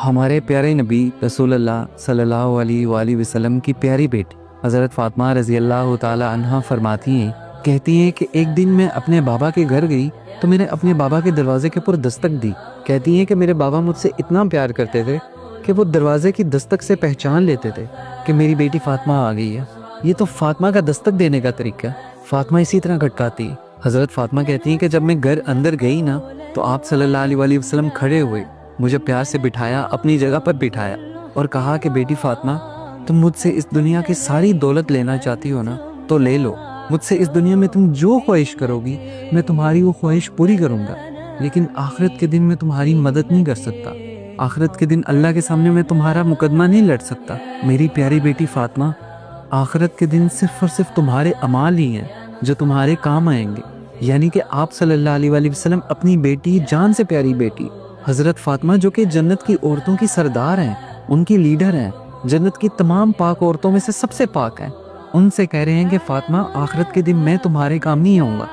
ہمارے پیارے نبی رسول اللہ صلی اللہ علیہ وآلہ وسلم کی پیاری بیٹی حضرت فاطمہ رضی اللہ تعالی عنہا فرماتی ہیں، کہتی ہیں کہ ایک دن میں اپنے بابا کے گھر گئی تو میں نے اپنے بابا کے دروازے کے پر دستک دی۔ کہتی ہیں کہ میرے بابا مجھ سے اتنا پیار کرتے تھے کہ وہ دروازے کی دستک سے پہچان لیتے تھے کہ میری بیٹی فاطمہ آ گئی ہے۔ یہ تو فاطمہ کا دستک دینے کا طریقہ ہے، فاطمہ اسی طرح کھٹکاتی ہے۔ حضرت فاطمہ کہتی ہیں کہ جب میں گھر اندر گئی نا تو آپ صلی اللہ علیہ وآلہ وسلم کھڑے ہوئے، مجھے پیار سے بٹھایا، اپنی جگہ پر بٹھایا اور کہا کہ بیٹی فاطمہ، تم مجھ سے اس دنیا کی ساری دولت لینا چاہتی ہو نا تو لے لو، مجھ سے اس دنیا میں تم جو خواہش کرو گی میں تمہاری وہ خواہش پوری کروں گا، لیکن آخرت کے دن میں تمہاری مدد نہیں کر سکتا، آخرت کے دن اللہ کے سامنے میں تمہارا مقدمہ نہیں لڑ سکتا۔ میری پیاری بیٹی فاطمہ، آخرت کے دن صرف اور صرف تمہارے اعمال ہی ہیں جو تمہارے کام آئیں گے۔ یعنی کہ آپ صلی اللہ علیہ وآلہ وسلم اپنی بیٹی، جان سے پیاری بیٹی حضرت فاطمہ، جو کہ جنت کی عورتوں کی سردار ہیں، ان کی لیڈر ہیں، جنت کی تمام پاک عورتوں میں سے سب سے پاک ہیں، ان سے کہہ رہے ہیں کہ فاطمہ، آخرت کے دن میں تمہارے کام نہیں آؤں گا،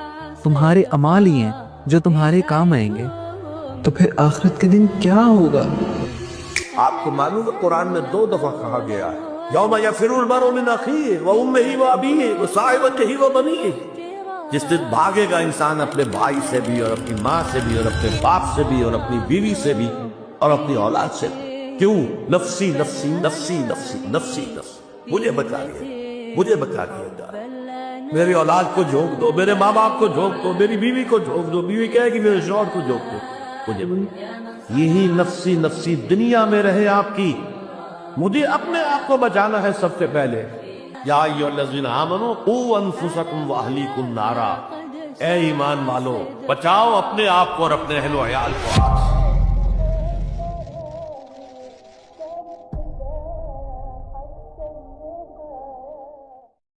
تمہارے اعمال ہی ہیں جو تمہارے کام آئیں گے۔ تو پھر آخرت کے دن کیا ہوگا؟ آپ کو معلوم ہے قرآن میں 2 دفعہ کہا گیا ہے، یوم یفر المرء من اخیہ وامہ وابیہ وصاحبتہ وبنیہ، جس دن بھاگے گا انسان اپنے بھائی سے بھی اور اپنی ماں سے بھی اور اپنے باپ سے بھی اور اپنی بیوی سے بھی اور اپنی اولاد سے بھی۔ کیوں؟ نفسی نفسی نفسی نفسی نفسی نفسی، مجھے بچا لیا، مجھے بچا لیا، میری اولاد کو جھونک دو، میرے ماں باپ کو جھونک دو، میری بیوی کو جھونک دو، بیوی کہے کہ میرے شوہر کو جھونک دو، مجھے یہی نفسی نفسی دنیا میں رہے آپ کی، مجھے اپنے آپ کو بچانا ہے سب سے پہلے۔ یا ایھا الذین آمنوا قوا انفسکم واہلیکم نارا، اے ایمان والو، بچاؤ اپنے آپ کو اور اپنے اہل و عیال کو۔